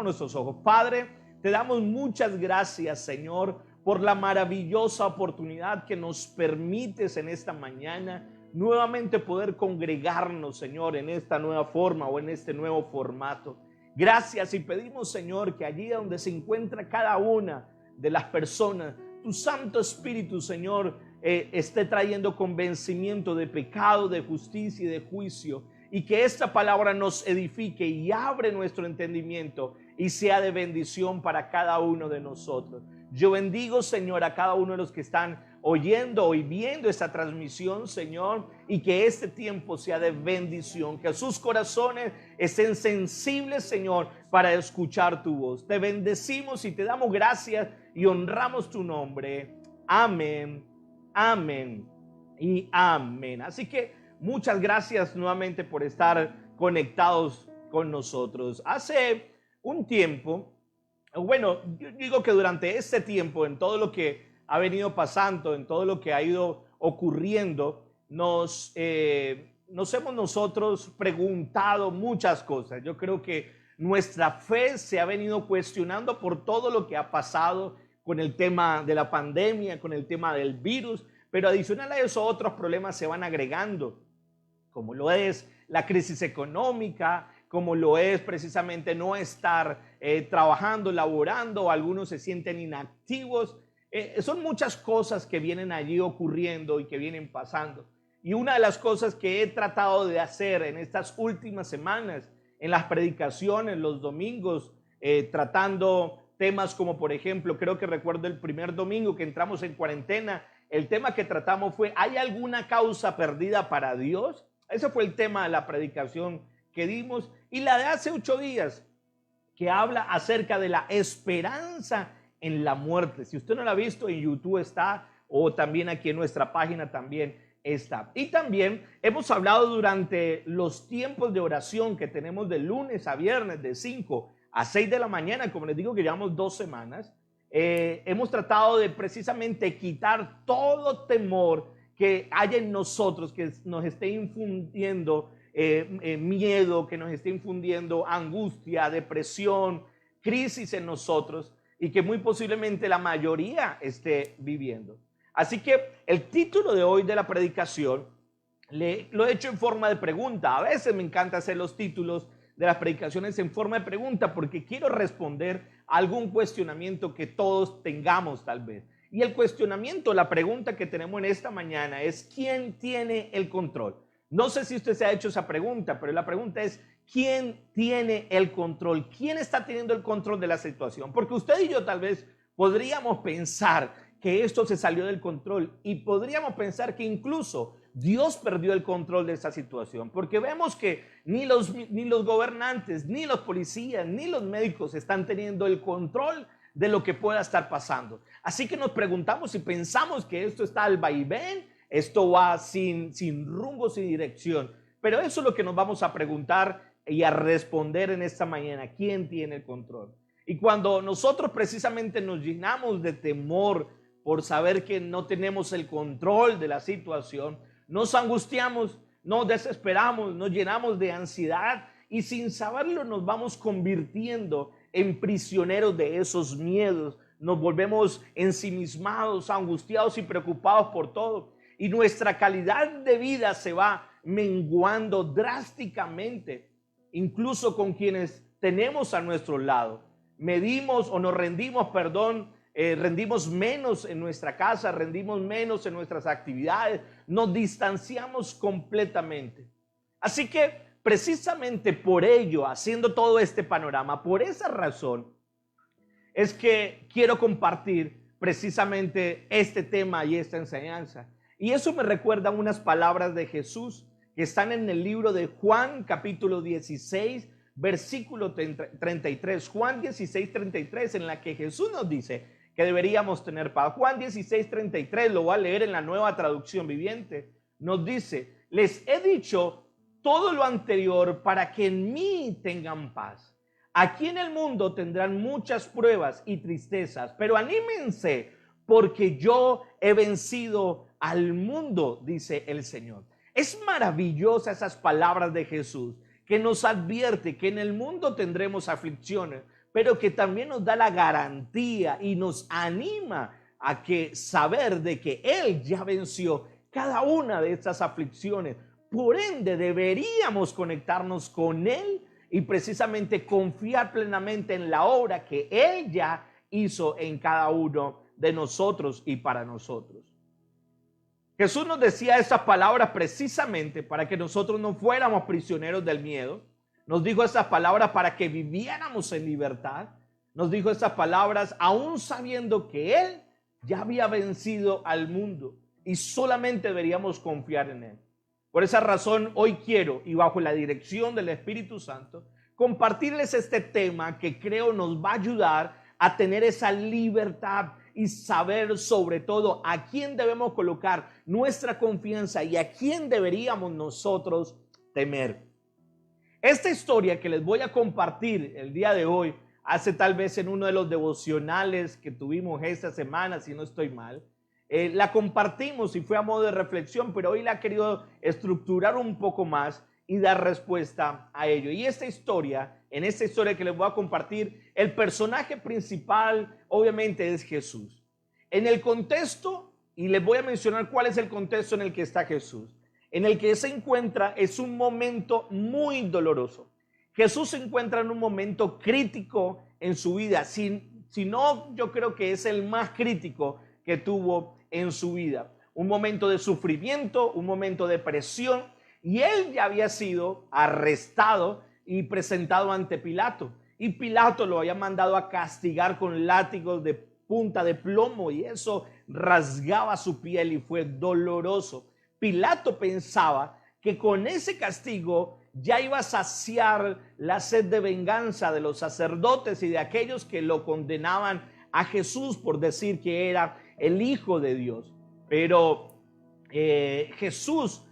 Nuestros ojos. Padre, te damos muchas gracias, Señor, por la maravillosa oportunidad que nos permites en esta mañana nuevamente poder congregarnos, Señor, en esta nueva forma o en este nuevo formato. Gracias y pedimos, Señor, que allí donde se encuentra cada una de las personas, tu Santo Espíritu, Señor, esté trayendo convencimiento de pecado, de justicia y de juicio, y que esta palabra nos edifique y abre nuestro entendimiento y sea de bendición para cada uno de nosotros. Yo bendigo, Señor, a cada uno de los que están oyendo y viendo esta transmisión, Señor, y que este tiempo sea de bendición, que sus corazones estén sensibles, Señor, para escuchar tu voz. Te bendecimos y te damos gracias y honramos tu nombre. Amén, amén y amén. Así que muchas gracias nuevamente por estar conectados con nosotros. Hace un tiempo, bueno, yo digo que durante este tiempo, en todo lo que ha venido pasando, en todo lo que ha ido ocurriendo, nos hemos nosotros preguntado muchas cosas. Yo creo que nuestra fe se ha venido cuestionando por todo lo que ha pasado con el tema de la pandemia, con el tema del virus, pero adicional a eso otros problemas se van agregando, como lo es la crisis económica, como lo es precisamente no estar trabajando, laborando, algunos se sienten inactivos. Son muchas cosas que vienen allí ocurriendo y que vienen pasando. Y una de las cosas que he tratado de hacer en estas últimas semanas, en las predicaciones, los domingos, tratando temas como, por ejemplo, creo que recuerdo el primer domingo que entramos en cuarentena, el tema que tratamos fue: ¿hay alguna causa perdida para Dios? Ese fue el tema de la predicación que dimos. Y la de hace 8 días, que habla acerca de la esperanza en la muerte. Si usted no la ha visto, en YouTube está, o también aquí en nuestra página también está. Y también hemos hablado durante los tiempos de oración que tenemos de lunes a viernes, de 5 a 6 de la mañana, como les digo, que llevamos 2 semanas. Hemos tratado de precisamente quitar todo temor que haya en nosotros, que nos esté infundiendo miedo, que nos esté infundiendo angustia, depresión, crisis en nosotros, y que muy posiblemente la mayoría esté viviendo. Así que el título de hoy de la predicación lo he hecho en forma de pregunta. A veces me encanta hacer los títulos de las predicaciones en forma de pregunta porque quiero responder a algún cuestionamiento que todos tengamos tal vez. Y el cuestionamiento, la pregunta que tenemos en esta mañana es: ¿quién tiene el control? No sé si usted se ha hecho esa pregunta, pero la pregunta es: ¿quién tiene el control? ¿Quién está teniendo el control de la situación? Porque usted y yo tal vez podríamos pensar que esto se salió del control y podríamos pensar que incluso Dios perdió el control de esa situación, porque vemos que ni los gobernantes, ni los policías, ni los médicos están teniendo el control de lo que pueda estar pasando. Así que nos preguntamos y pensamos que esto está al vaivén, esto va sin rumbo, sin dirección. Pero eso es lo que nos vamos a preguntar y a responder en esta mañana: ¿quién tiene el control? Y cuando nosotros precisamente nos llenamos de temor por saber que no tenemos el control de la situación, nos angustiamos, nos desesperamos, nos llenamos de ansiedad y sin saberlo nos vamos convirtiendo en prisioneros de esos miedos. Nos volvemos ensimismados, angustiados y preocupados por todo. Y nuestra calidad de vida se va menguando drásticamente, incluso con quienes tenemos a nuestro lado. Rendimos menos en nuestra casa, rendimos menos en nuestras actividades, nos distanciamos completamente. Así que precisamente por ello, haciendo todo este panorama, por esa razón, es que quiero compartir precisamente este tema y esta enseñanza. Y eso me recuerda unas palabras de Jesús que están en el libro de Juan, capítulo 16, versículo 33. Juan 16, 33, en la que Jesús nos dice que deberíamos tener paz. Juan 16, 33, lo voy a leer en la Nueva Traducción Viviente. Nos dice: les he dicho todo lo anterior para que en mí tengan paz. Aquí en el mundo tendrán muchas pruebas y tristezas, pero anímense porque yo he vencido al mundo, dice el Señor. Es maravillosa esas palabras de Jesús, que nos advierte que en el mundo tendremos aflicciones, pero que también nos da la garantía y nos anima a que saber de que Él ya venció cada una de estas aflicciones. Por ende, deberíamos conectarnos con Él y precisamente confiar plenamente en la obra que Él ya hizo en cada uno de nosotros y para nosotros. Jesús nos decía estas palabras precisamente para que nosotros no fuéramos prisioneros del miedo. Nos dijo estas palabras para que viviéramos en libertad. Nos dijo estas palabras aún sabiendo que Él ya había vencido al mundo y solamente deberíamos confiar en Él. Por esa razón, hoy quiero, y bajo la dirección del Espíritu Santo, compartirles este tema que creo nos va a ayudar a tener esa libertad y saber sobre todo a quién debemos colocar nuestra confianza y a quién deberíamos nosotros temer. Esta historia que les voy a compartir el día de hoy, hace tal vez en uno de los devocionales que tuvimos esta semana, si no estoy mal, la compartimos y fue a modo de reflexión, pero hoy la he querido estructurar un poco más y dar respuesta a ello. Y en esta historia que les voy a compartir, el personaje principal obviamente es Jesús. En el contexto, y les voy a mencionar cuál es el contexto en el que está Jesús, en el que se encuentra es un momento muy doloroso. Jesús se encuentra en un momento crítico en su vida, si no, yo creo que es el más crítico que tuvo en su vida. Un momento de sufrimiento, un momento de presión, y él ya había sido arrestado y presentado ante Pilato. Y Pilato lo había mandado a castigar con látigos de punta de plomo y eso rasgaba su piel y fue doloroso. Pilato pensaba que con ese castigo ya iba a saciar la sed de venganza de los sacerdotes y de aquellos que lo condenaban a Jesús por decir que era el Hijo de Dios. Pero Jesús,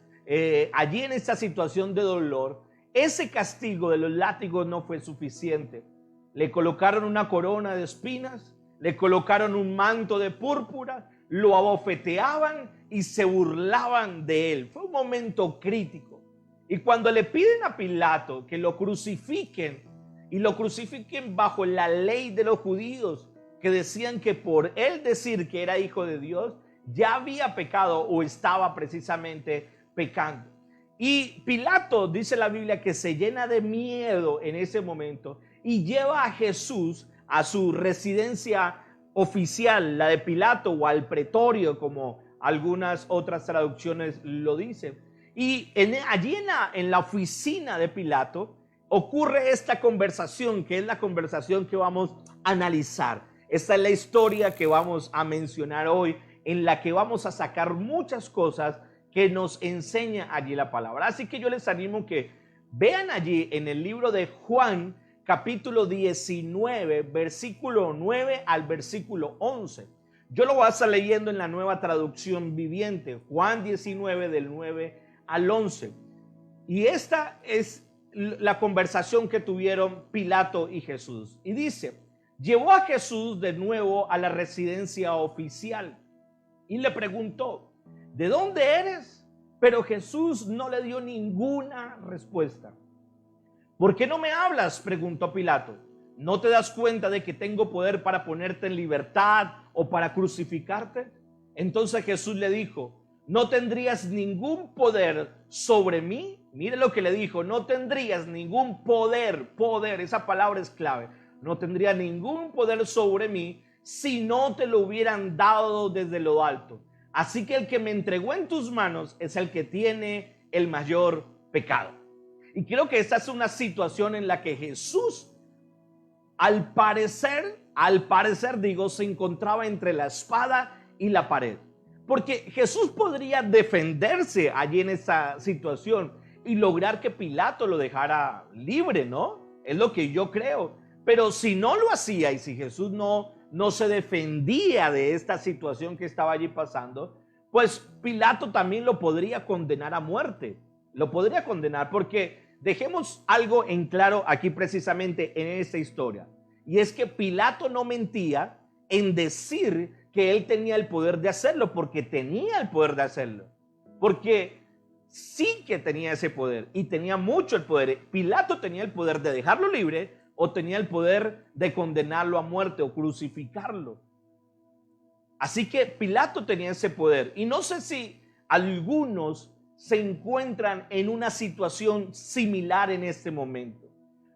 allí en esta situación de dolor, ese castigo de los látigos no fue suficiente. Le colocaron una corona de espinas, le colocaron un manto de púrpura, lo abofeteaban y se burlaban de él. Fue un momento crítico. Y cuando le piden a Pilato que lo crucifiquen, y lo crucifiquen bajo la ley de los judíos, que decían que por él decir que era hijo de Dios, ya había pecado o estaba precisamente pecando. Y Pilato, dice la Biblia, que se llena de miedo en ese momento y lleva a Jesús a su residencia oficial, la de Pilato, o al pretorio, como algunas otras traducciones lo dicen. Y allí en la oficina de Pilato ocurre esta conversación, que es la conversación que vamos a analizar. Esta es la historia que vamos a mencionar hoy, en la que vamos a sacar muchas cosas que nos enseña allí la palabra. Así que yo les animo que vean allí en el libro de Juan, capítulo 19, versículo 9 al versículo 11. Yo lo voy a estar leyendo en la Nueva Traducción Viviente, Juan 19 del 9 al 11. Y esta es la conversación que tuvieron Pilato y Jesús. Y dice: llevó a Jesús de nuevo a la residencia oficial y le preguntó: ¿de dónde eres? Pero Jesús no le dio ninguna respuesta. ¿Por qué no me hablas?, preguntó Pilato. ¿No te das cuenta de que tengo poder para ponerte en libertad o para crucificarte? Entonces Jesús le dijo: no tendrías ningún poder sobre mí. Mire lo que le dijo: no tendrías ningún poder, esa palabra es clave. No tendría ningún poder sobre mí si no te lo hubieran dado desde lo alto. Así que el que me entregó en tus manos es el que tiene el mayor pecado. Y creo que esta es una situación en la que Jesús, al parecer, se encontraba entre la espada y la pared. Porque Jesús podría defenderse allí en esa situación y lograr que Pilato lo dejara libre, ¿no? Es lo que yo creo. Pero si no lo hacía y si Jesús no se defendía de esta situación que estaba allí pasando, pues Pilato también lo podría condenar a muerte. Lo podría condenar, porque dejemos algo en claro aquí precisamente en esta historia. Y es que Pilato no mentía en decir que él tenía el poder de hacerlo, porque tenía el poder de hacerlo. Porque sí que tenía ese poder y tenía mucho el poder. Pilato tenía el poder de dejarlo libre, o tenía el poder de condenarlo a muerte o crucificarlo. Así que Pilato tenía ese poder. Y no sé si algunos se encuentran en una situación similar en este momento.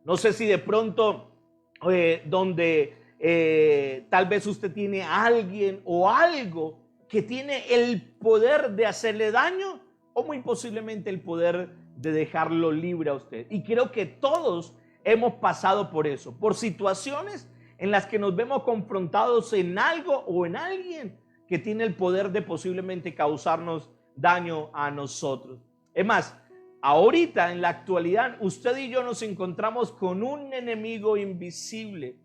No sé si de pronto tal vez usted tiene a alguien o algo que tiene el poder de hacerle daño o muy posiblemente el poder de dejarlo libre a usted. Y creo que todos hemos pasado por eso, por situaciones en las que nos vemos confrontados en algo o en alguien que tiene el poder de posiblemente causarnos daño a nosotros. Es más, ahorita en la actualidad usted y yo nos encontramos con un enemigo invisible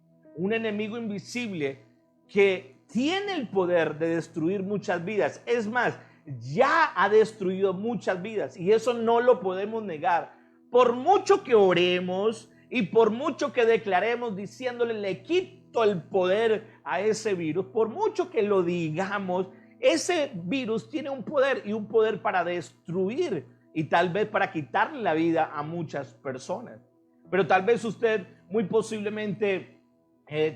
que tiene el poder de destruir muchas vidas. Es más, ya ha destruido muchas vidas y eso no lo podemos negar. Por mucho que oremos y por mucho que declaremos diciéndole le quito el poder a ese virus, por mucho que lo digamos, ese virus tiene un poder y un poder para destruir y tal vez para quitarle la vida a muchas personas. Pero tal vez usted muy posiblemente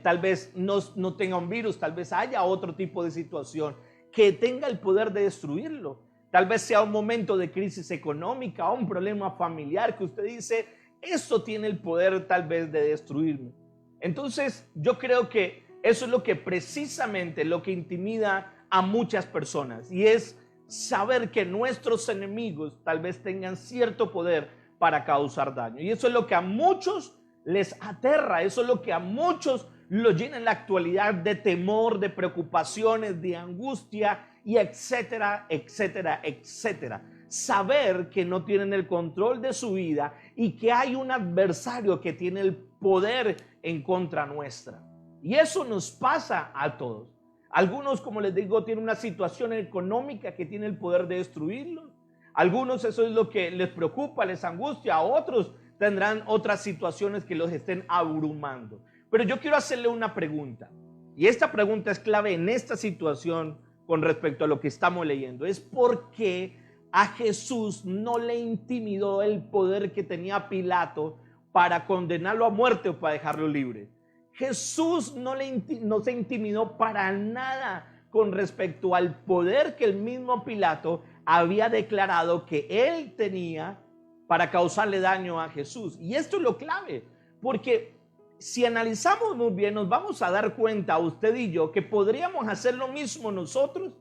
tal vez no tenga un virus, tal vez haya otro tipo de situación que tenga el poder de destruirlo. Tal vez sea un momento de crisis económica o un problema familiar que usted dice, eso tiene el poder tal vez de destruirme. Entonces yo creo que eso es lo que precisamente lo que intimida a muchas personas y es saber que nuestros enemigos tal vez tengan cierto poder para causar daño. Y eso es lo que a muchos les aterra, eso es lo que a muchos lo llena en la actualidad de temor, de preocupaciones, de angustia y etcétera, etcétera, etcétera. Saber que no tienen el control de su vida y que hay un adversario que tiene el poder en contra nuestra. Y eso nos pasa a todos. Algunos, como les digo, tienen una situación económica que tiene el poder de destruirlos. Algunos eso es lo que les preocupa, les angustia. A otros tendrán otras situaciones que los estén abrumando. Pero yo quiero hacerle una pregunta. Y esta pregunta es clave en esta situación con respecto a lo que estamos leyendo. Es ¿por qué a Jesús no le intimidó el poder que tenía Pilato para condenarlo a muerte o para dejarlo libre? Jesús no se intimidó para nada con respecto al poder que el mismo Pilato había declarado que él tenía para causarle daño a Jesús. Y esto es lo clave, porque si analizamos muy bien, nos vamos a dar cuenta, usted y yo, que podríamos hacer lo mismo nosotros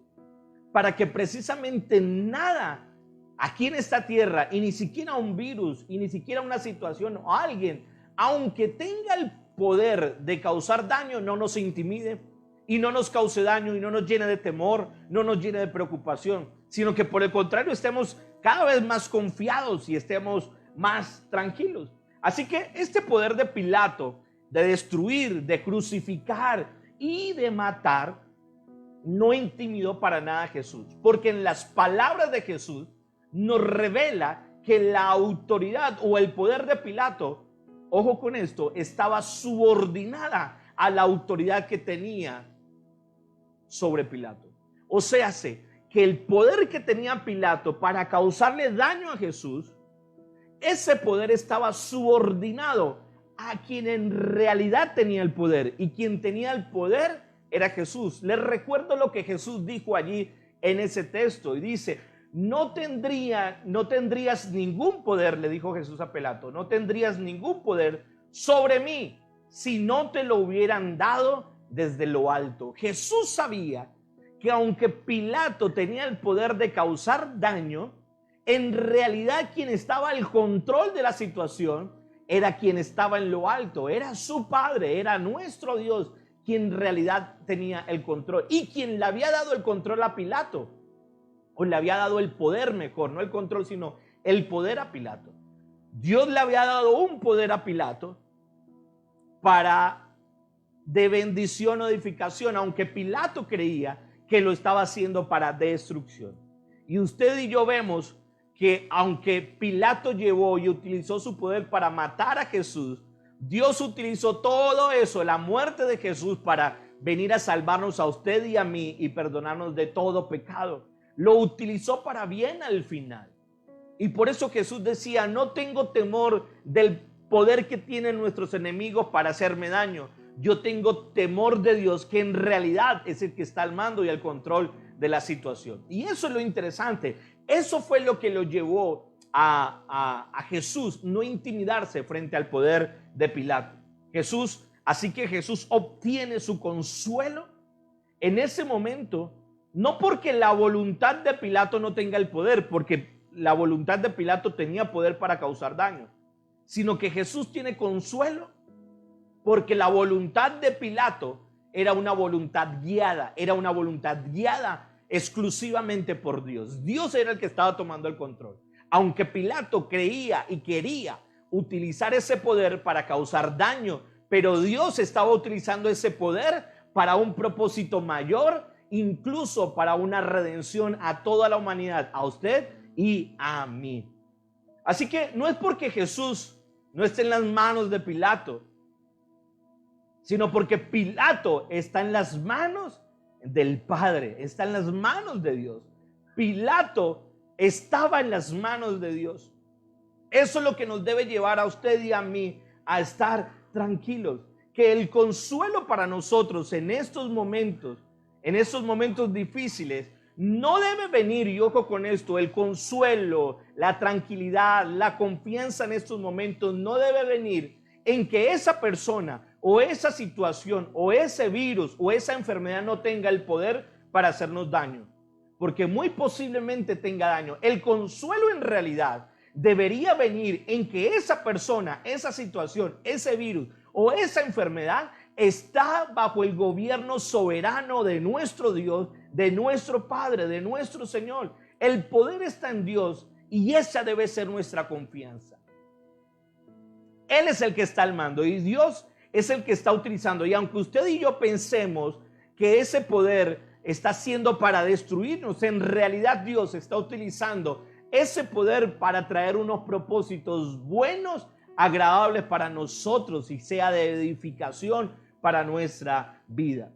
para que precisamente nada aquí en esta tierra, y ni siquiera un virus, y ni siquiera una situación o alguien, aunque tenga el poder de causar daño, no nos intimide y no nos cause daño y no nos llene de temor, no nos llene de preocupación, sino que por el contrario estemos cada vez más confiados y estemos más tranquilos. Así que este poder de Pilato de destruir, de crucificar y de matar no intimidó para nada a Jesús, porque en las palabras de Jesús nos revela que la autoridad o el poder de Pilato, ojo con esto, estaba subordinada a la autoridad que tenía sobre Pilato. O sea, que el poder que tenía Pilato para causarle daño a Jesús, ese poder estaba subordinado a quien en realidad tenía el poder, y quien tenía el poder era Jesús. Les recuerdo lo que Jesús dijo allí en ese texto y dice: no tendrías ningún poder, le dijo Jesús a Pilato, no tendrías ningún poder sobre mí si no te lo hubieran dado desde lo alto. Jesús sabía que aunque Pilato tenía el poder de causar daño, en realidad quien estaba al control de la situación era quien estaba en lo alto, era su Padre, era nuestro Dios quien en realidad tenía el control y quien le había dado el control a Pilato, o le había dado el poder, mejor, no el control, sino el poder a Pilato. Dios le había dado un poder a Pilato de bendición o edificación, aunque Pilato creía que lo estaba haciendo para destrucción. Y usted y yo vemos que aunque Pilato llevó y utilizó su poder para matar a Jesús, Dios utilizó todo eso, la muerte de Jesús, para venir a salvarnos a usted y a mí y perdonarnos de todo pecado. Lo utilizó para bien al final. Y por eso Jesús decía: no tengo temor del poder que tienen nuestros enemigos para hacerme daño. Yo tengo temor de Dios, que en realidad es el que está al mando y al control de la situación. Y eso es lo interesante. Eso fue lo que lo llevó a Jesús no intimidarse frente al poder de Pilato. Así que Jesús obtiene su consuelo en ese momento, no porque la voluntad de Pilato no tenga el poder, porque la voluntad de Pilato tenía poder para causar daño, sino que Jesús tiene consuelo porque la voluntad de Pilato era una voluntad guiada exclusivamente por Dios. Dios era el que estaba tomando el control. Aunque Pilato creía y quería utilizar ese poder para causar daño, pero Dios estaba utilizando ese poder para un propósito mayor, incluso para una redención a toda la humanidad, a usted y a mí. Así que no es porque Jesús no esté en las manos de Pilato, sino porque Pilato está en las manos del Padre, está en las manos de Dios. Pilato estaba en las manos de Dios. Eso es lo que nos debe llevar a usted y a mí a estar tranquilos, que el consuelo para nosotros en estos momentos difíciles, no debe venir, y ojo con esto, el consuelo, la tranquilidad, la confianza en estos momentos no debe venir en que esa persona o esa situación o ese virus o esa enfermedad no tenga el poder para hacernos daño, porque muy posiblemente tenga daño. El consuelo en realidad debería venir en que esa persona, esa situación, ese virus o esa enfermedad está bajo el gobierno soberano de nuestro Dios, de nuestro Padre, de nuestro Señor. El poder está en Dios y esa debe ser nuestra confianza. Él es el que está al mando y Dios es el que está utilizando. Y aunque usted y yo pensemos que ese poder está siendo para destruirnos, en realidad Dios está utilizando ese poder para traer unos propósitos buenos, agradables para nosotros y sea de edificación para nuestra vida.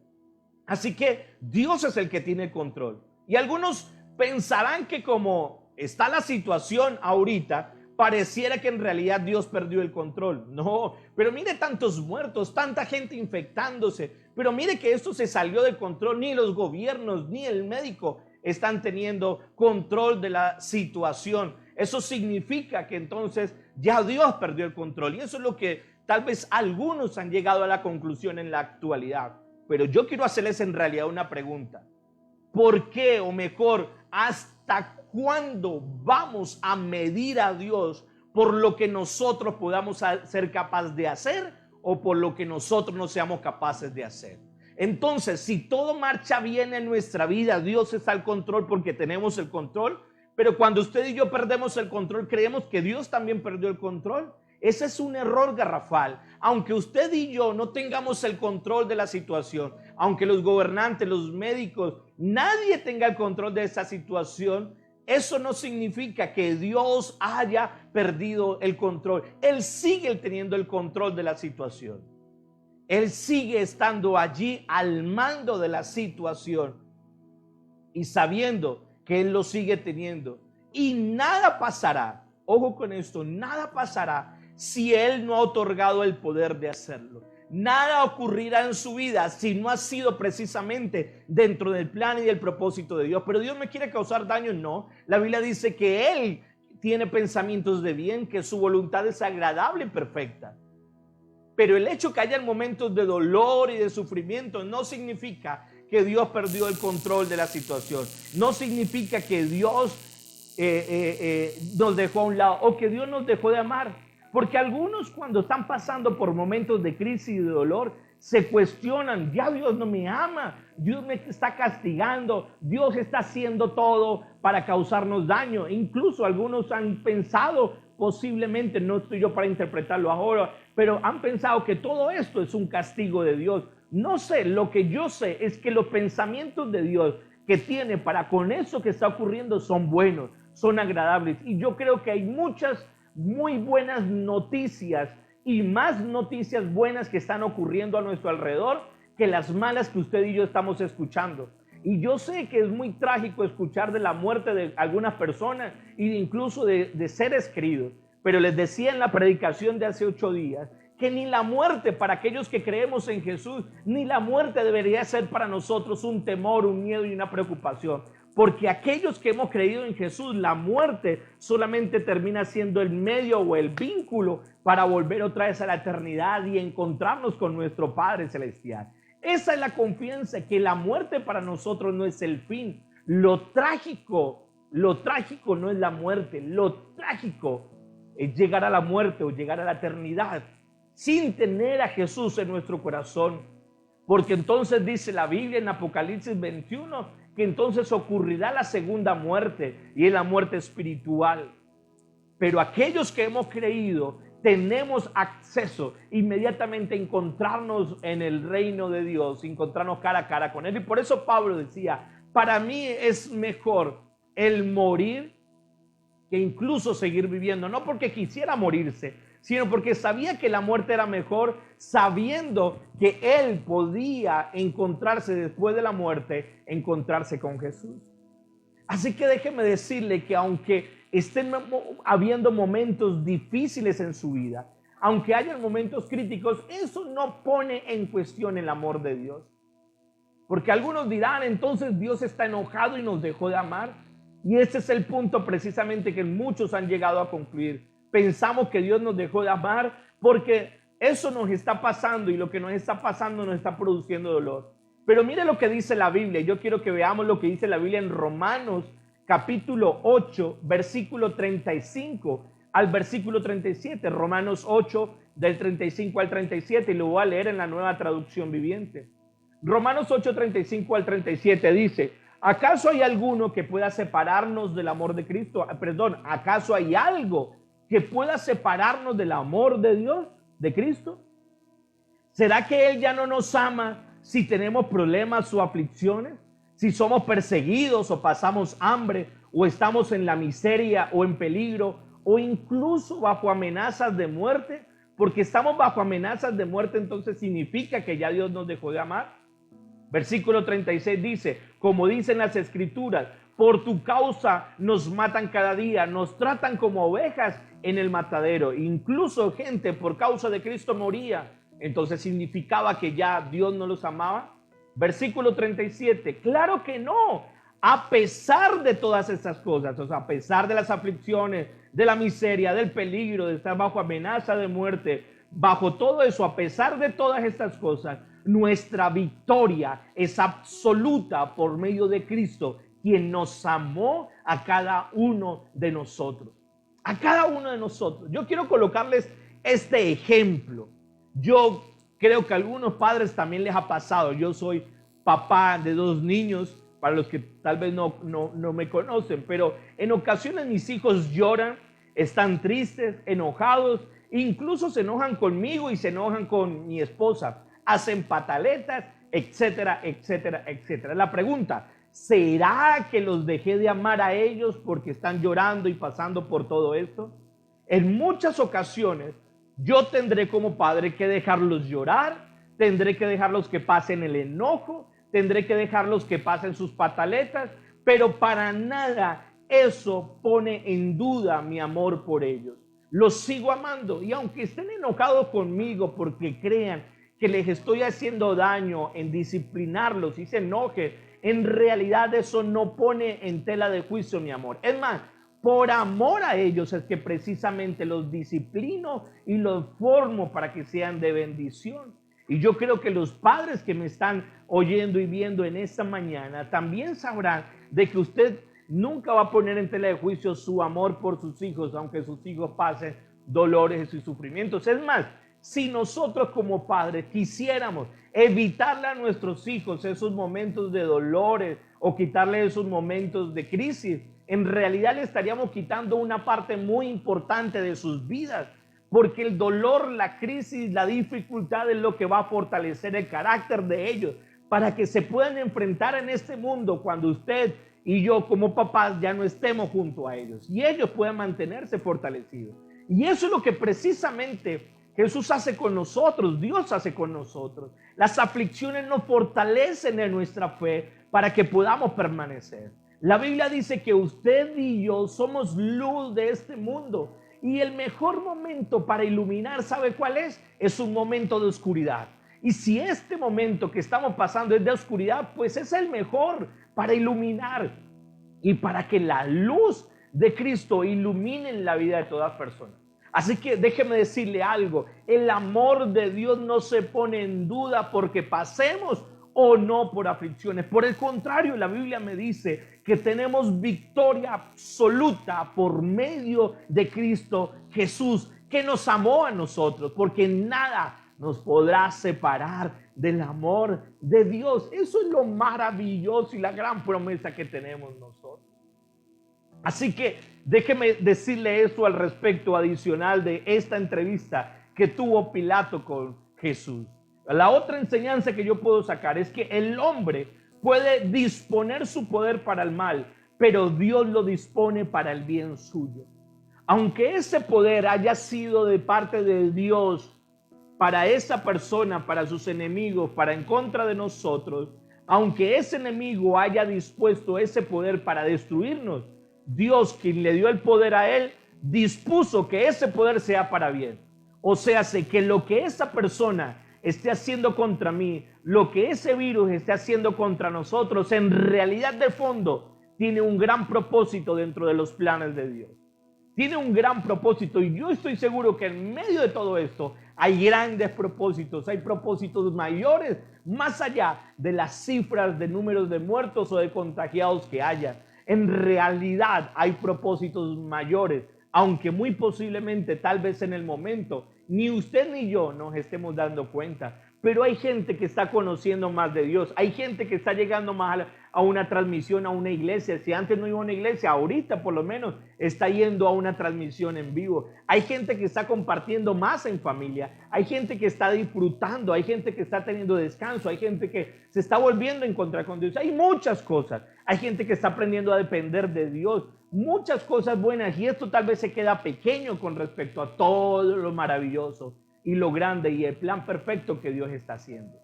Así que Dios es el que tiene el control. Y algunos pensarán que como está la situación ahorita, pareciera que en realidad Dios perdió el control. No, pero mire tantos muertos, tanta gente infectándose, pero mire que esto se salió de control. Ni los gobiernos ni el médico están teniendo control de la situación. Eso significa que entonces ya Dios perdió el control. Y eso es lo que tal vez algunos han llegado a la conclusión en la actualidad. Pero yo quiero hacerles en realidad una pregunta. ¿Por qué, o mejor, hasta cuándo vamos a medir a Dios por lo que nosotros podamos ser capaces de hacer o por lo que nosotros no seamos capaces de hacer? Entonces, si todo marcha bien en nuestra vida, Dios está al control porque tenemos el control, pero cuando usted y yo perdemos el control, creemos que Dios también perdió el control. Ese es un error garrafal. Aunque usted y yo no tengamos el control de la situación, aunque los gobernantes, los médicos, nadie tenga el control de esa situación, eso no significa que Dios haya perdido el control. Él sigue teniendo el control de la situación. Él sigue estando allí al mando de la situación y sabiendo que Él lo sigue teniendo. Y nada pasará, ojo con esto, nada pasará si Él no ha otorgado el poder de hacerlo. Nada ocurrirá en su vida si no ha sido precisamente dentro del plan y del propósito de Dios. Pero Dios me quiere causar daño, no. La Biblia dice que Él tiene pensamientos de bien, que su voluntad es agradable y perfecta. Pero el hecho que haya momentos de dolor y de sufrimiento no significa que Dios perdió el control de la situación. No significa que Dios nos dejó a un lado o que Dios nos dejó de amar. Porque algunos cuando están pasando por momentos de crisis y de dolor se cuestionan, ya Dios no me ama, Dios me está castigando, Dios está haciendo todo para causarnos daño. Incluso algunos han pensado, posiblemente, no estoy yo para interpretarlo ahora, pero han pensado que todo esto es un castigo de Dios. No sé, lo que yo sé es que los pensamientos de Dios que tiene para con eso que está ocurriendo son buenos, son agradables. Y yo creo que hay muchas muy buenas noticias y más noticias buenas que están ocurriendo a nuestro alrededor que las malas que usted y yo estamos escuchando. Y yo sé que es muy trágico escuchar de la muerte de algunas personas e incluso de seres queridos, pero les decía en la predicación de hace 8 días que ni la muerte para aquellos que creemos en Jesús, ni la muerte debería ser para nosotros un temor, un miedo y una preocupación. Porque aquellos que hemos creído en Jesús, la muerte solamente termina siendo el medio o el vínculo para volver otra vez a la eternidad y encontrarnos con nuestro Padre Celestial. Esa es la confianza, que la muerte para nosotros no es el fin. Lo trágico no es la muerte, lo trágico es llegar a la muerte o llegar a la eternidad sin tener a Jesús en nuestro corazón. Porque entonces dice la Biblia en Apocalipsis 21 que entonces ocurrirá la segunda muerte, y es la muerte espiritual. Pero aquellos que hemos creído tenemos acceso inmediatamente a encontrarnos en el reino de Dios, encontrarnos cara a cara con Él. Y por eso Pablo decía, para mí es mejor el morir que incluso seguir viviendo, no porque quisiera morirse, sino porque sabía que la muerte era mejor, sabiendo que él podía encontrarse después de la muerte, encontrarse con Jesús. Así que déjeme decirle que aunque estén habiendo momentos difíciles en su vida, aunque hayan momentos críticos, eso no pone en cuestión el amor de Dios. Porque algunos dirán, entonces Dios está enojado y nos dejó de amar. Y ese es el punto precisamente que muchos han llegado a concluir. Pensamos que Dios nos dejó de amar porque eso nos está pasando, y lo que nos está pasando nos está produciendo dolor. Pero mire lo que dice la Biblia. Yo quiero que veamos lo que dice la Biblia en Romanos capítulo 8, versículo 35 al versículo 37. Romanos 8 del 35 al 37, y lo voy a leer en la Nueva Traducción Viviente. Romanos 8, 35 al 37 dice: ¿acaso hay alguno que pueda separarnos del amor de Cristo? ¿Acaso hay algo que pueda separarnos del amor de Dios, de Cristo? ¿Será que Él ya no nos ama si tenemos problemas o aflicciones? Si somos perseguidos o pasamos hambre, o estamos en la miseria o en peligro, o incluso bajo amenazas de muerte. Porque estamos bajo amenazas de muerte, entonces significa que ya Dios nos dejó de amar. Versículo 36 dice, como dicen las Escrituras, por tu causa nos matan cada día, nos tratan como ovejas en el matadero. Incluso gente por causa de Cristo moría. Entonces significaba que ya Dios no los amaba. Versículo 37, claro que no. A pesar de todas estas cosas, o sea, a pesar de las aflicciones, de la miseria, del peligro, de estar bajo amenaza de muerte, bajo todo eso, a pesar de todas estas cosas, nuestra victoria es absoluta por medio de Cristo, quien nos amó a cada uno de nosotros. A cada uno de nosotros. Yo quiero colocarles este ejemplo. Yo creo que a algunos padres también les ha pasado. Yo soy papá de 2 niños, para los que tal vez no me conocen, pero en ocasiones mis hijos lloran, están tristes, enojados, incluso se enojan conmigo y se enojan con mi esposa, hacen pataletas, etcétera, etcétera, etcétera. La pregunta, ¿será que los dejé de amar a ellos porque están llorando y pasando por todo esto? En muchas ocasiones yo tendré como padre que dejarlos llorar, tendré que dejarlos que pasen el enojo, tendré que dejarlos que pasen sus pataletas, pero para nada eso pone en duda mi amor por ellos. Los sigo amando, y aunque estén enojados conmigo porque crean que les estoy haciendo daño en disciplinarlos y se enoje, en realidad eso no pone en tela de juicio mi amor. Es más, por amor a ellos es que precisamente los disciplino y los formo para que sean de bendición. Y yo creo que los padres que me están oyendo y viendo en esta mañana también sabrán de que usted nunca va a poner en tela de juicio su amor por sus hijos, aunque sus hijos pasen dolores y sufrimientos. Es más, si nosotros como padres quisiéramos evitarle a nuestros hijos esos momentos de dolores o quitarle esos momentos de crisis, en realidad le estaríamos quitando una parte muy importante de sus vidas. Porque el dolor, la crisis, la dificultad es lo que va a fortalecer el carácter de ellos para que se puedan enfrentar en este mundo cuando usted y yo como papás ya no estemos junto a ellos y ellos puedan mantenerse fortalecidos. Y eso es lo que precisamente Jesús hace con nosotros, Dios hace con nosotros. Las aflicciones nos fortalecen en nuestra fe para que podamos permanecer. La Biblia dice que usted y yo somos luz de este mundo. Y el mejor momento para iluminar, ¿sabe cuál es? Es un momento de oscuridad. Y si este momento que estamos pasando es de oscuridad, pues es el mejor para iluminar y para que la luz de Cristo ilumine la vida de todas personas. Así que déjeme decirle algo, el amor de Dios no se pone en duda porque pasemos o no por aflicciones. Por el contrario, la Biblia me dice que tenemos victoria absoluta por medio de Cristo Jesús, que nos amó a nosotros, porque nada nos podrá separar del amor de Dios. Eso es lo maravilloso y la gran promesa que tenemos nosotros. Así que déjeme decirle eso al respecto adicional de esta entrevista que tuvo Pilato con Jesús. La otra enseñanza que yo puedo sacar es que el hombre puede disponer su poder para el mal, pero Dios lo dispone para el bien suyo. Aunque ese poder haya sido de parte de Dios para esa persona, para sus enemigos, para en contra de nosotros, aunque ese enemigo haya dispuesto ese poder para destruirnos, Dios, quien le dio el poder a él, dispuso que ese poder sea para bien. O sea, que lo que esa persona esté haciendo contra mí, lo que ese virus esté haciendo contra nosotros, en realidad de fondo tiene un gran propósito dentro de los planes de Dios. Tiene un gran propósito y yo estoy seguro que en medio de todo esto hay grandes propósitos, hay propósitos mayores, más allá de las cifras de números de muertos o de contagiados que haya. En realidad hay propósitos mayores, aunque muy posiblemente, tal vez en el momento, ni usted ni yo nos estemos dando cuenta. Pero hay gente que está conociendo más de Dios. Hay gente que está llegando más a una transmisión, a una iglesia. Si antes no iba a una iglesia, ahorita por lo menos está yendo a una transmisión en vivo. Hay gente que está compartiendo más en familia. Hay gente que está disfrutando. Hay gente que está teniendo descanso. Hay gente que se está volviendo a encontrar con Dios. Hay muchas cosas. Hay gente que está aprendiendo a depender de Dios. Muchas cosas buenas. Y esto tal vez se queda pequeño con respecto a todo lo maravilloso y lo grande y el plan perfecto que Dios está haciendo.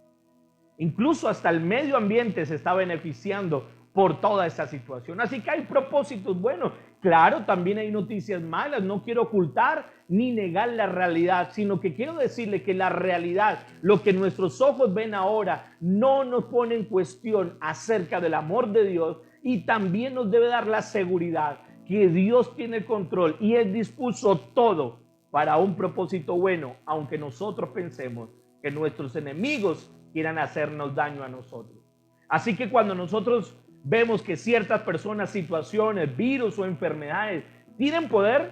Incluso hasta el medio ambiente se está beneficiando por toda esta situación. Así que hay propósitos buenos. Claro, también hay noticias malas. No quiero ocultar ni negar la realidad, sino que quiero decirle que la realidad, lo que nuestros ojos ven ahora, no nos pone en cuestión acerca del amor de Dios y también nos debe dar la seguridad que Dios tiene el control y Él dispuso todo para un propósito bueno, aunque nosotros pensemos que nuestros enemigos quieran hacernos daño a nosotros. Así que cuando nosotros vemos que ciertas personas, situaciones, virus o enfermedades tienen poder,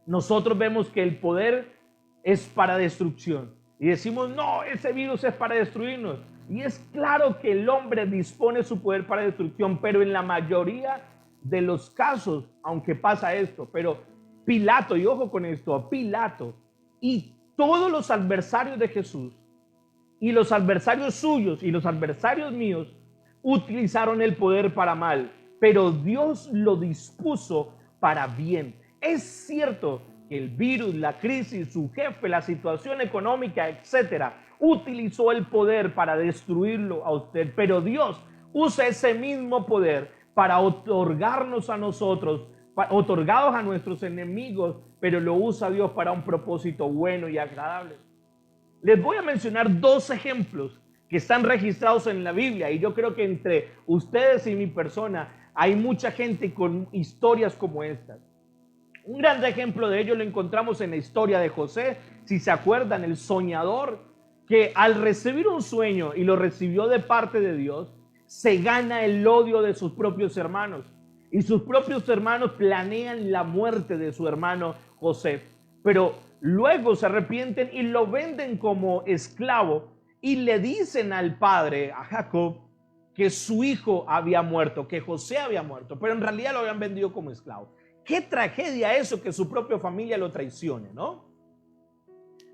nosotros vemos que el poder es para destrucción. Y decimos, no, ese virus es para destruirnos. Y es claro que el hombre dispone su poder para destrucción, pero en la mayoría de los casos, aunque pasa esto, pero Pilato, y ojo con esto, Pilato y todos los adversarios de Jesús y los adversarios suyos y los adversarios míos utilizaron el poder para mal, pero Dios lo dispuso para bien. Es cierto que el virus, la crisis, su jefe, la situación económica, etcétera, utilizó el poder para destruirlo a usted, pero Dios usa ese mismo poder para otorgarnos a nosotros, otorgados a nuestros enemigos, pero lo usa Dios para un propósito bueno y agradable. Les voy a mencionar dos ejemplos que están registrados en la Biblia y yo creo que entre ustedes y mi persona hay mucha gente con historias como estas. Un gran ejemplo de ello lo encontramos en la historia de José, si se acuerdan, el soñador que al recibir un sueño y lo recibió de parte de Dios, se gana el odio de sus propios hermanos. Y sus propios hermanos planean la muerte de su hermano José. Pero luego se arrepienten y lo venden como esclavo y le dicen al padre, a Jacob, que su hijo había muerto, que José había muerto, pero en realidad lo habían vendido como esclavo. Qué tragedia eso, que su propia familia lo traicione, ¿no?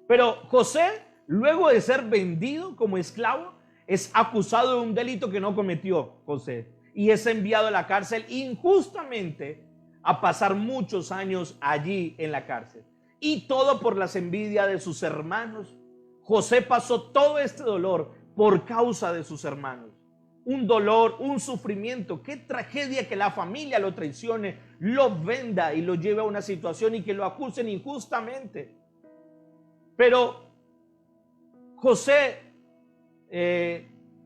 Pero José, luego de ser vendido como esclavo, es acusado de un delito que no cometió José. Y es enviado a la cárcel injustamente a pasar muchos años allí en la cárcel. Y todo por las envidias de sus hermanos. José pasó todo este dolor por causa de sus hermanos. un dolor, un sufrimiento. Qué tragedia que la familia lo traicione, lo venda y lo lleve a una situación y que lo acusen injustamente. Pero José,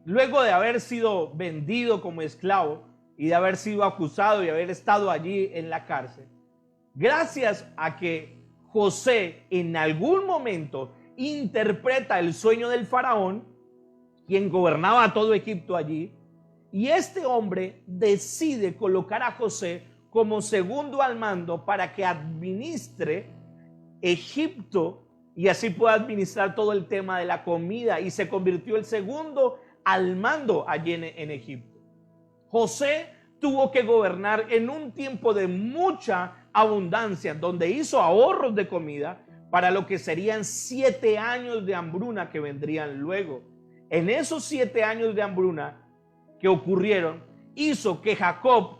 luego de haber sido vendido como esclavo y de haber sido acusado y haber estado allí en la cárcel, gracias a que José en algún momento interpreta el sueño del faraón, quien gobernaba todo Egipto allí, y este hombre decide colocar a José como segundo al mando para que administre Egipto y así pueda administrar todo el tema de la comida, y se convirtió el segundo al mando allí en Egipto. José tuvo que gobernar en un tiempo de mucha abundancia, donde hizo ahorros de comida para lo que serían 7 años de hambruna que vendrían luego. En esos 7 años de hambruna que ocurrieron, hizo que Jacob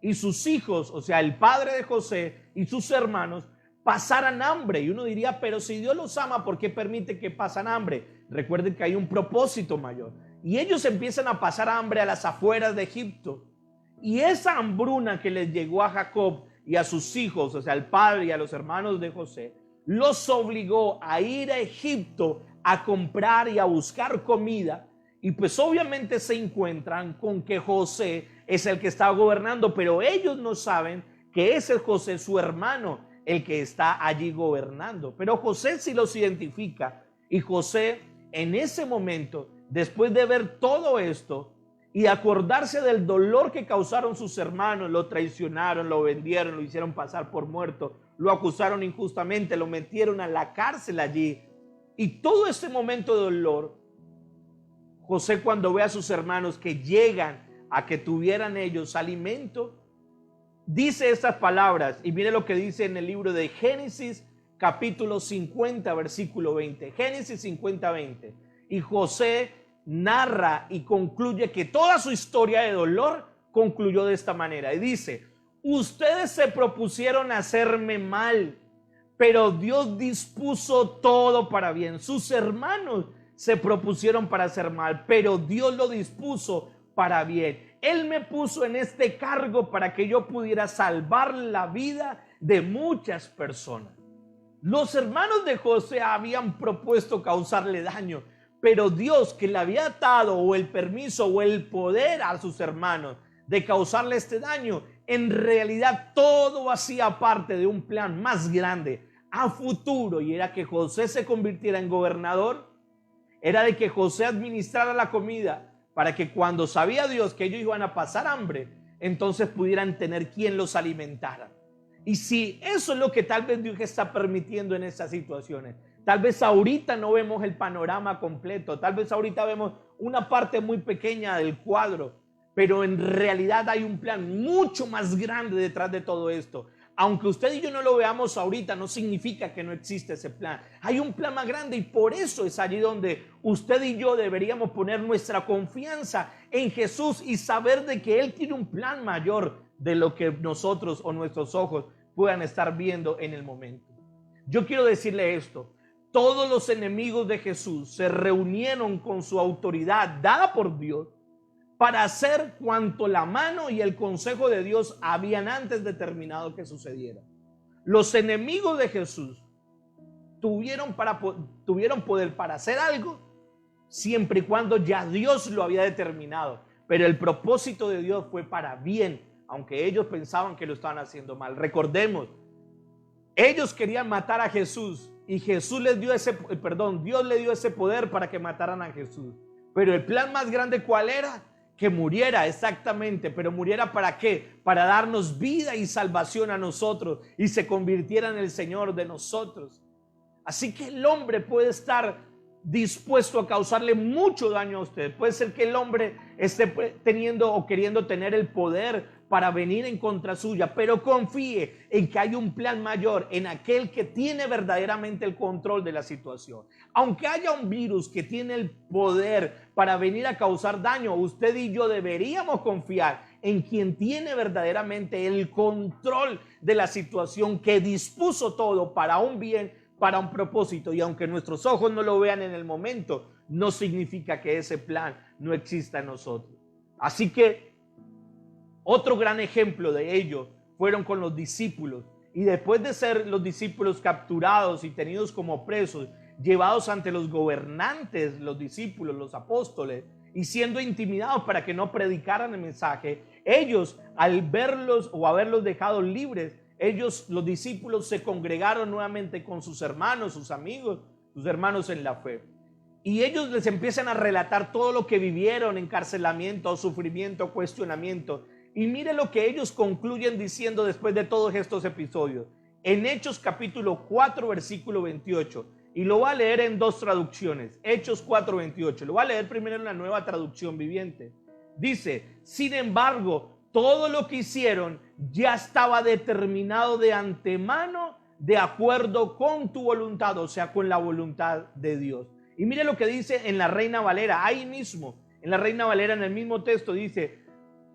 y sus hijos, o sea, el padre de José y sus hermanos, pasaran hambre. Y uno diría, pero si Dios los ama, ¿por qué permite que pasen hambre? Recuerden que hay un propósito mayor. Y ellos empiezan a pasar hambre a las afueras de Egipto. Y esa hambruna que les llegó a Jacob y a sus hijos, o sea, al padre y a los hermanos de José, los obligó a ir a Egipto a comprar y a buscar comida. Y pues obviamente se encuentran con que José es el que está gobernando, pero ellos no saben que ese es José, su hermano, el que está allí gobernando. Pero José sí los identifica, y José en ese momento, después de ver todo esto y acordarse del dolor que causaron sus hermanos, lo traicionaron, lo vendieron, lo hicieron pasar por muerto, lo acusaron injustamente, lo metieron a la cárcel allí, y todo ese momento de dolor, José, cuando ve a sus hermanos que llegan a que tuvieran ellos alimento, dice estas palabras, y mire lo que dice en el libro de Génesis capítulo 50 versículo 20. Génesis 50, 20. Y José narra y concluye que toda su historia de dolor concluyó de esta manera, y dice: ustedes se propusieron hacerme mal, pero Dios dispuso todo para bien. Sus hermanos se propusieron para hacer mal, pero Dios lo dispuso para bien. Él me puso en este cargo para que yo pudiera salvar la vida de muchas personas. Los hermanos de José habían propuesto causarle daño, pero Dios, que le había dado o el permiso o el poder a sus hermanos de causarle este daño, en realidad todo hacía parte de un plan más grande a futuro, y era que José se convirtiera en gobernador, era de que José administrara la comida para que cuando sabía Dios que ellos iban a pasar hambre, entonces pudieran tener quien los alimentara. Y si eso es lo que tal vez Dios está permitiendo en estas situaciones, tal vez ahorita no vemos el panorama completo, tal vez ahorita vemos una parte muy pequeña del cuadro, pero en realidad hay un plan mucho más grande detrás de todo esto. Aunque usted y yo no lo veamos ahorita, no significa que no existe ese plan. Hay un plan más grande, y por eso es allí donde usted y yo deberíamos poner nuestra confianza en Jesús y saber de que Él tiene un plan mayor de lo que nosotros o nuestros ojos puedan estar viendo en el momento. Yo quiero decirle esto: todos los enemigos de Jesús se reunieron con su autoridad dada por Dios para hacer cuanto la mano y el consejo de Dios habían antes determinado que sucediera. Los enemigos de Jesús tuvieron poder para hacer algo siempre y cuando ya Dios lo había determinado. Pero el propósito de Dios fue para bien, aunque ellos pensaban que lo estaban haciendo mal. Recordemos, ellos querían matar a Jesús y Dios le dio ese poder para que mataran a Jesús. Pero el plan más grande, ¿cuál era? Que muriera, exactamente. Pero muriera ¿para qué? Para darnos vida y salvación a nosotros y se convirtiera en el Señor de nosotros. Así que el hombre puede estar dispuesto a causarle mucho daño a usted. Puede ser que el hombre esté teniendo o queriendo tener el poder para venir en contra suya, pero confíe en que hay un plan mayor, en aquel que tiene verdaderamente el control de la situación. Aunque haya un virus que tiene el poder para venir a causar daño, usted y yo deberíamos confiar en quien tiene verdaderamente el control de la situación, que dispuso todo para un bien, para un propósito. Y aunque nuestros ojos no lo vean en el momento, no significa que ese plan no exista en nosotros. Así que otro gran ejemplo de ello fueron con los discípulos. Y después de ser los discípulos capturados y tenidos como presos, llevados ante los gobernantes, los discípulos, los apóstoles, y siendo intimidados para que no predicaran el mensaje, ellos, al verlos o haberlos dejado libres, ellos, los discípulos, se congregaron nuevamente con sus hermanos, sus amigos, sus hermanos en la fe. Y ellos les empiezan a relatar todo lo que vivieron: encarcelamiento, sufrimiento, cuestionamiento. Y mire lo que ellos concluyen diciendo después de todos estos episodios. En Hechos capítulo 4, versículo 28. Y lo voy a leer en dos traducciones. Hechos 4, 28. Lo voy a leer primero en la Nueva Traducción Viviente. Dice: sin embargo, todo lo que hicieron ya estaba determinado de antemano, de acuerdo con tu voluntad, o sea, con la voluntad de Dios. Y mire lo que dice en la Reina Valera, ahí mismo, en la Reina Valera, en el mismo texto, dice: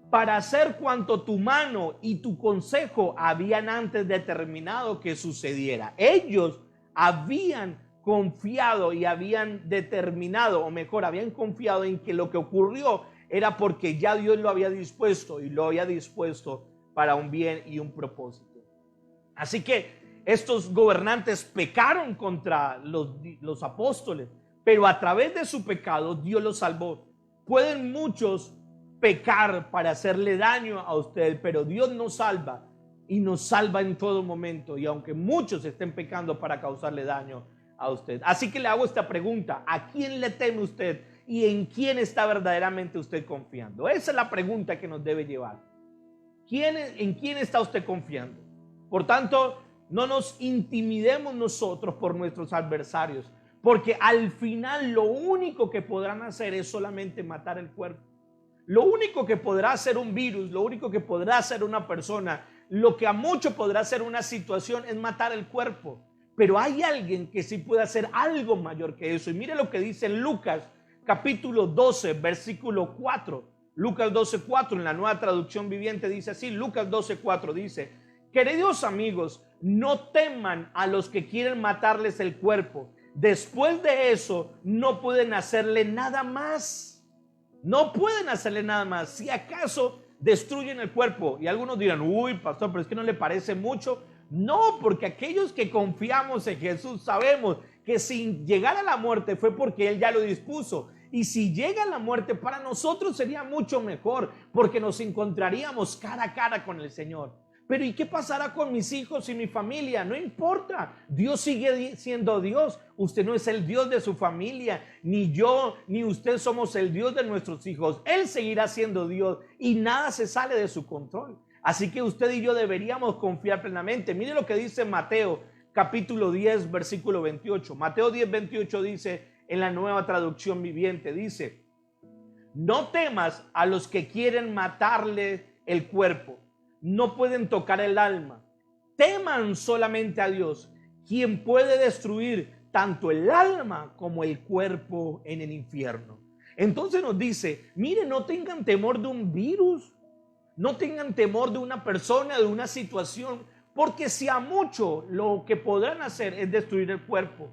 para hacer cuanto tu mano y tu consejo habían antes determinado que sucediera. Ellos habían confiado y habían determinado, o mejor, habían confiado en que lo que ocurrió era porque ya Dios lo había dispuesto, y lo había dispuesto para un bien y un propósito. Así que estos gobernantes pecaron contra los apóstoles, pero a través de su pecado Dios los salvó. Pueden muchos pecar para hacerle daño a usted, pero Dios nos salva, y nos salva en todo momento, y aunque muchos estén pecando para causarle daño a usted. Así que le hago esta pregunta: ¿a quién le teme usted y en quién está verdaderamente usted confiando? Esa es la pregunta que nos debe llevar. ¿En quién está usted confiando? Por tanto, no nos intimidemos nosotros por nuestros adversarios, porque al final lo único que podrán hacer es solamente matar el cuerpo. Lo único que podrá hacer un virus, lo único que podrá hacer una persona, lo que a mucho podrá hacer una situación es matar el cuerpo. Pero hay alguien que sí puede hacer algo mayor que eso. Y mire lo que dice Lucas capítulo 12, versículo 4. Lucas 12, 4 en la Nueva Traducción Viviente dice así. Lucas 12, 4 dice: queridos amigos, no teman a los que quieren matarles el cuerpo. Después de eso no pueden hacerle nada más. No pueden hacerle nada más. Si acaso destruyen el cuerpo. Y algunos dirán: uy, pastor, pero es que no le parece mucho. No, porque aquellos que confiamos en Jesús sabemos que si llegara la muerte fue porque Él ya lo dispuso. Y si llega la muerte, para nosotros sería mucho mejor, porque nos encontraríamos cara a cara con el Señor. Pero ¿y qué pasará con mis hijos y mi familia? No importa, Dios sigue siendo Dios. Usted no es el Dios de su familia, ni yo, ni usted somos el Dios de nuestros hijos. Él seguirá siendo Dios y nada se sale de su control. Así que usted y yo deberíamos confiar plenamente. Mire lo que dice Mateo capítulo 10, versículo 28. Mateo 10, 28 dice en la Nueva Traducción Viviente, dice: no temas a los que quieren matarle el cuerpo. No pueden tocar el alma. Teman solamente a Dios, quien puede destruir tanto el alma como el cuerpo en el infierno. Entonces nos dice: mire, no tengan temor de un virus, no tengan temor de una persona, de una situación, porque si a mucho lo que podrán hacer es destruir el cuerpo.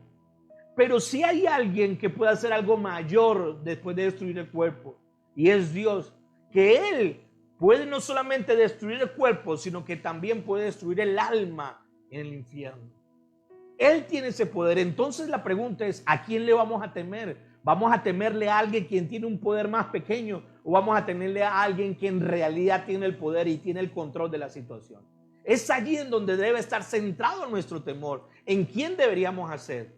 Pero si hay alguien que puede hacer algo mayor después de destruir el cuerpo, y es Dios, que Él puede no solamente destruir el cuerpo, sino que también puede destruir el alma en el infierno. Él tiene ese poder. Entonces la pregunta es: ¿a quién le vamos a temer? ¿Vamos a temerle a alguien quien tiene un poder más pequeño, o vamos a temerle a alguien que en realidad tiene el poder y tiene el control de la situación? Es allí en donde debe estar centrado nuestro temor. ¿En quién deberíamos hacer?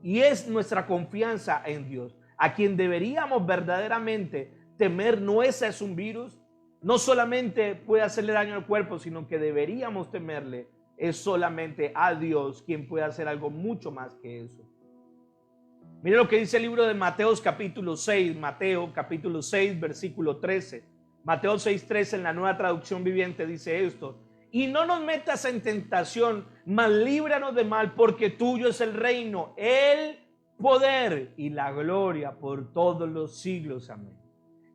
Y es nuestra confianza en Dios. A quien deberíamos verdaderamente temer no es un virus. No solamente puede hacerle daño al cuerpo, sino que deberíamos temerle es solamente a Dios, quien puede hacer algo mucho más que eso. Mire lo que dice el libro de Mateo capítulo 6, Mateo capítulo 6, versículo 13. Mateo 6, 13 en la Nueva Traducción Viviente dice esto: y no nos metas en tentación, mas líbranos de mal, porque tuyo es el reino, el poder y la gloria por todos los siglos. Amén.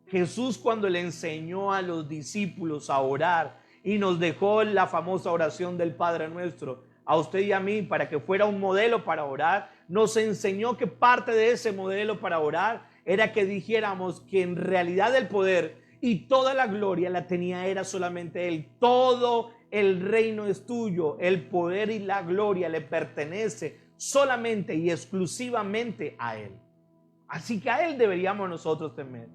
Jesús, cuando le enseñó a los discípulos a orar y nos dejó la famosa oración del Padre Nuestro, a usted y a mí, para que fuera un modelo para orar, nos enseñó que parte de ese modelo para orar era que dijéramos que en realidad el poder y toda la gloria la tenía era solamente Él. Todo el reino es tuyo, el poder y la gloria le pertenece solamente y exclusivamente a Él. Así que a Él deberíamos nosotros temer.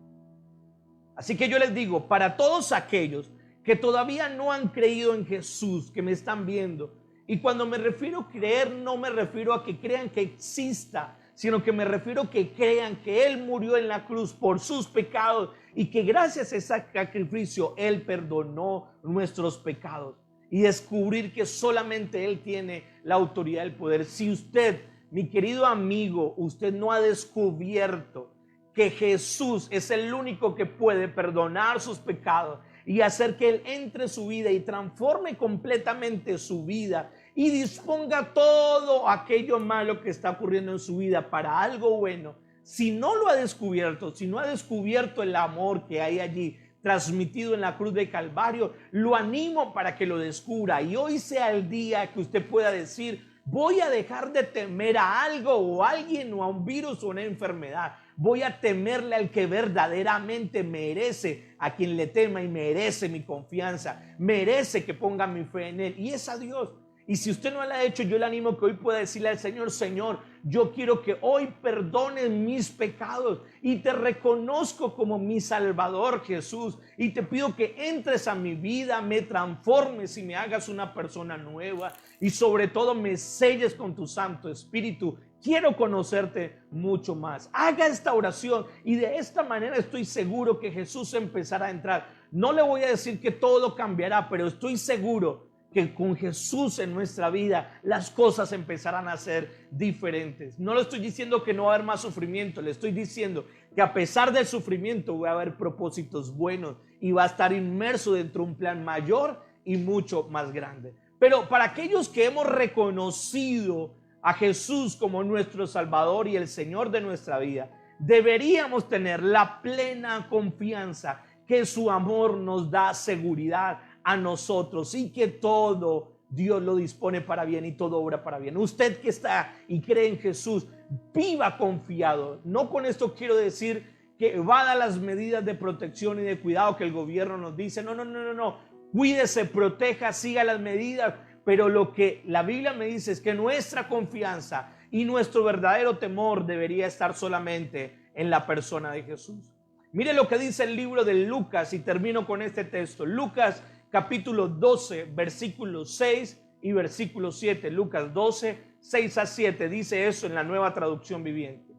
Así que yo les digo, para todos aquellos que todavía no han creído en Jesús, que me están viendo, y cuando me refiero a creer, no me refiero a que crean que exista, sino que me refiero a que crean que Él murió en la cruz por sus pecados y que gracias a ese sacrificio Él perdonó nuestros pecados, y descubrir que solamente Él tiene la autoridad del poder. Si usted, mi querido amigo, usted no ha descubierto que Jesús es el único que puede perdonar sus pecados y hacer que Él entre en su vida y transforme completamente su vida y disponga todo aquello malo que está ocurriendo en su vida para algo bueno, si no lo ha descubierto, si no ha descubierto el amor que hay allí transmitido en la cruz de Calvario, lo animo para que lo descubra y hoy sea el día que usted pueda decir: voy a dejar de temer a algo o a alguien o a un virus o una enfermedad. Voy a temerle al que verdaderamente merece a quien le tema y merece mi confianza, merece que ponga mi fe en Él, y es a Dios. Y si usted no lo ha hecho, yo le animo que hoy pueda decirle al Señor: Señor, yo quiero que hoy perdones mis pecados y te reconozco como mi Salvador, Jesús, y te pido que entres a mi vida, me transformes y me hagas una persona nueva, y sobre todo me selles con tu Santo Espíritu. Quiero conocerte mucho más. Haga esta oración y de esta manera estoy seguro que Jesús empezará a entrar. No le voy a decir que todo cambiará, pero estoy seguro que con Jesús en nuestra vida las cosas empezarán a ser diferentes. No le estoy diciendo que no va a haber más sufrimiento, le estoy diciendo que a pesar del sufrimiento va a haber propósitos buenos y va a estar inmerso dentro de un plan mayor y mucho más grande. Pero para aquellos que hemos reconocido a Jesús como nuestro Salvador y el Señor de nuestra vida, deberíamos tener la plena confianza que su amor nos da seguridad a nosotros y que todo Dios lo dispone para bien y todo obra para bien. Usted que está y cree en Jesús, viva confiado. No con esto quiero decir que evada las medidas de protección y de cuidado que el gobierno nos dice. No. Cuídese, proteja, siga las medidas. Pero lo que la Biblia me dice es que nuestra confianza y nuestro verdadero temor debería estar solamente en la persona de Jesús. Mire lo que dice el libro de Lucas, y termino con este texto. Lucas capítulo 12, versículo 6 y versículo 7. Lucas 12, 6 a 7 dice eso en la Nueva Traducción Viviente.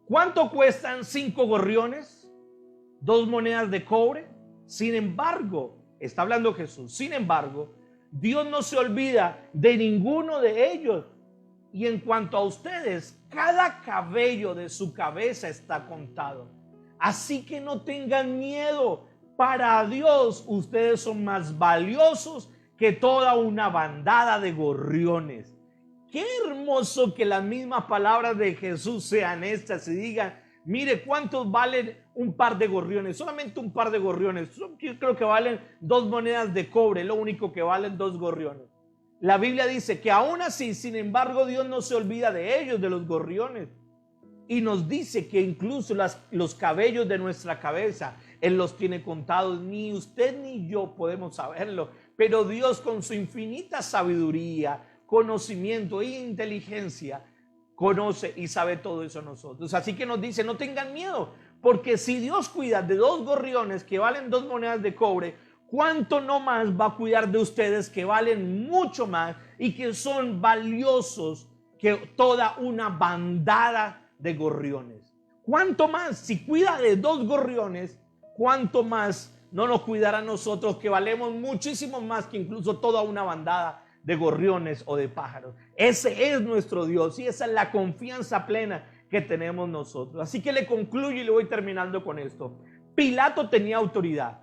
¿Cuánto cuestan 5 gorriones? 2 monedas de cobre. Sin embargo, está hablando Jesús, sin embargo, Dios no se olvida de ninguno de ellos. Y en cuanto a ustedes, cada cabello de su cabeza está contado. Así que no tengan miedo. Para Dios, ustedes son más valiosos que toda una bandada de gorriones. Qué hermoso que las mismas palabras de Jesús sean estas y digan: mire, ¿cuántos valen un par de gorriones? Solamente un par de gorriones. Yo creo que valen 2 monedas de cobre, lo único que valen 2 gorriones. La Biblia dice que aún así, sin embargo, Dios no se olvida de ellos, de los gorriones. Y nos dice que incluso los cabellos de nuestra cabeza, Él los tiene contados. Ni usted ni yo podemos saberlo, pero Dios, con su infinita sabiduría, conocimiento e inteligencia, conoce y sabe todo eso nosotros. Así que nos dice: no tengan miedo, porque si Dios cuida de 2 gorriones que valen 2 monedas de cobre, ¿cuánto no más va a cuidar de ustedes, que valen mucho más y que son valiosos que toda una bandada de gorriones? ¿Cuánto más? Si cuida de 2 gorriones, ¿cuánto más no nos cuidará a nosotros, que valemos muchísimo más que incluso toda una bandada de gorriones o de pájaros? Ese es nuestro Dios y esa es la confianza plena que tenemos nosotros. Así que le concluyo y le voy terminando con esto. Pilato tenía autoridad.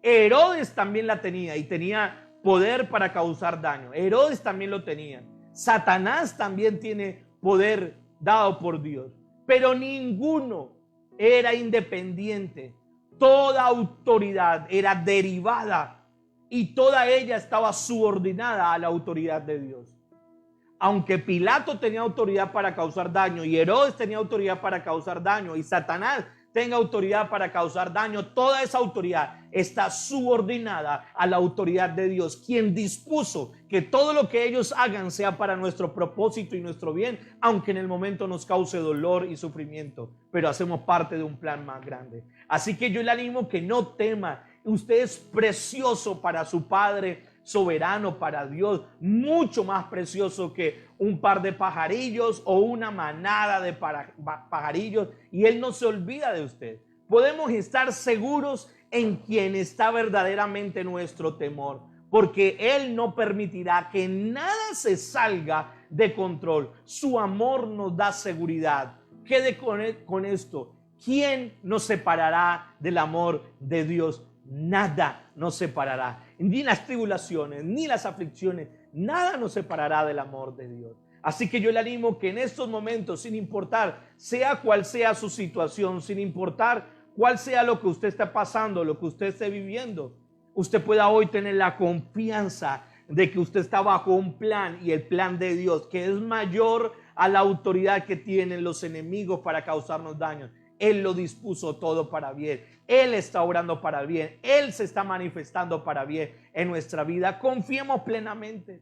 Herodes también la tenía y tenía poder para causar daño. Herodes también lo tenía. Satanás también tiene poder dado por Dios. Pero ninguno era independiente. Toda autoridad era derivada y toda ella estaba subordinada a la autoridad de Dios. aunque Pilato tenía autoridad para causar daño y Herodes tenía autoridad para causar daño y Satanás tenga autoridad para causar daño, toda esa autoridad está subordinada a la autoridad de Dios, quien dispuso que todo lo que ellos hagan sea para nuestro propósito y nuestro bien, aunque en el momento nos cause dolor y sufrimiento, pero hacemos parte de un plan más grande. Así que yo le animo que no tema. Usted es precioso para su Padre soberano, para Dios, mucho más precioso que un par de pajarillos o una manada de pajarillos, y Él no se olvida de usted. Podemos estar seguros en quien está verdaderamente nuestro temor, porque Él no permitirá que nada se salga de control. Su amor nos da seguridad. Quede con esto: ¿quién nos separará del amor de Dios? Nada nos separará, ni las tribulaciones, ni las aflicciones, nada nos separará del amor de Dios. Así que yo le animo que en estos momentos, sin importar sea cual sea su situación, sin importar cuál sea lo que usted está pasando, lo que usted esté viviendo, usted pueda hoy tener la confianza de que usted está bajo un plan, y el plan de Dios, que es mayor a la autoridad que tienen los enemigos para causarnos daño. Él lo dispuso todo para bien. Él está obrando para bien. Él se está manifestando para bien en nuestra vida. Confiemos plenamente.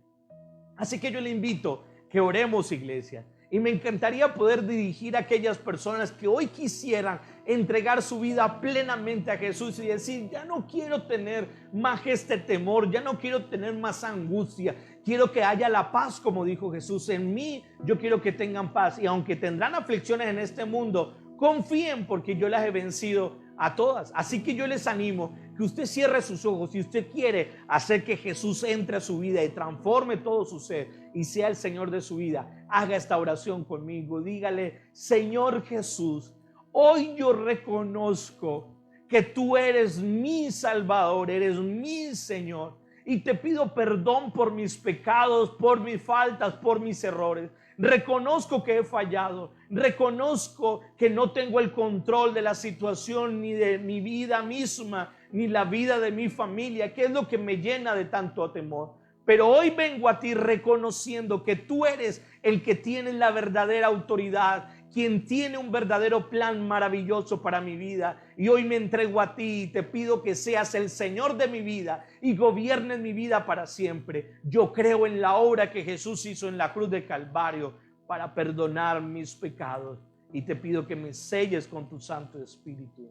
Así que yo le invito que oremos, iglesia. Y me encantaría poder dirigir a aquellas personas que hoy quisieran entregar su vida plenamente a Jesús y decir: ya no quiero tener más este temor, ya no quiero tener más angustia. Quiero que haya la paz, como dijo Jesús. En mí yo quiero que tengan paz. Y aunque tendrán aflicciones en este mundo, confíen, porque yo las he vencido a todas. Así que yo les animo que usted cierre sus ojos. Si usted quiere hacer que Jesús entre a su vida y transforme todo su ser y sea el Señor de su vida, haga esta oración conmigo. Dígale: Señor Jesús, hoy yo reconozco que tú eres mi Salvador, eres mi Señor, y te pido perdón por mis pecados, por mis faltas, por mis errores. Reconozco que he fallado, reconozco que no tengo el control de la situación, ni de mi vida misma, ni la vida de mi familia, que es lo que me llena de tanto temor. Pero hoy vengo a ti reconociendo que tú eres el que tiene la verdadera autoridad, quien tiene un verdadero plan maravilloso para mi vida. Y hoy me entrego a ti y te pido que seas el Señor de mi vida y gobiernes mi vida para siempre. Yo creo en la obra que Jesús hizo en la cruz de Calvario para perdonar mis pecados, y te pido que me selles con tu Santo Espíritu.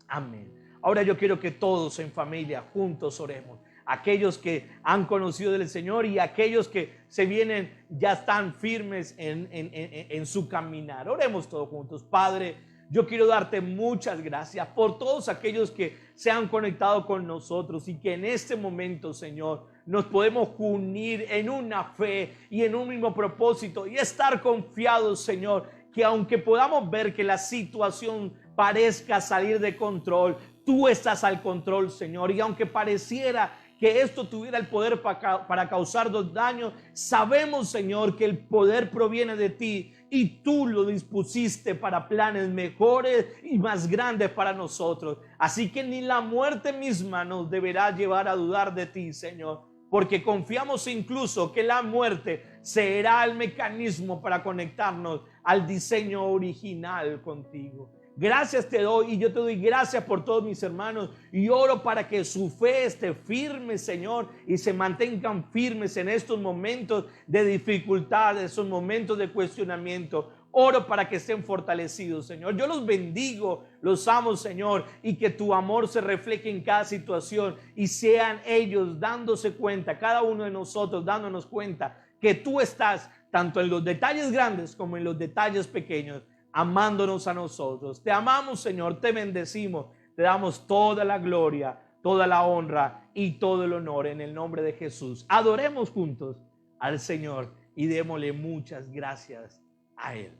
Amén. Ahora yo quiero que todos en familia juntos oremos. Aquellos que han conocido del Señor y aquellos que se vienen, ya están firmes en su caminar. Oremos todos juntos. Padre, yo quiero darte muchas gracias por todos aquellos que se han conectado con nosotros, y que en este momento, Señor, nos podemos unir en una fe y en un mismo propósito, y estar confiados, Señor, que aunque podamos ver que la situación parezca salir de control, tú estás al control, Señor. Y aunque pareciera que esto tuviera el poder para causarnos daño, sabemos, Señor, que el poder proviene de ti, y tú lo dispusiste para planes mejores y más grandes para nosotros. Así que ni la muerte misma nos deberá llevar a dudar de ti, Señor, porque confiamos incluso que la muerte será el mecanismo para conectarnos al diseño original contigo. Gracias te doy, y yo te doy gracias por todos mis hermanos, y oro para que su fe esté firme, Señor, y se mantengan firmes en estos momentos de dificultad, esos momentos de cuestionamiento. Oro para que estén fortalecidos, Señor. Yo los bendigo, los amo, Señor, y que tu amor se refleje en cada situación, y sean ellos dándose cuenta, cada uno de nosotros dándonos cuenta que tú estás tanto en los detalles grandes como en los detalles pequeños, amándonos a nosotros. Te amamos, Señor, te bendecimos, te damos toda la gloria, toda la honra y todo el honor en el nombre de Jesús. Adoremos juntos al Señor y démosle muchas gracias a Él.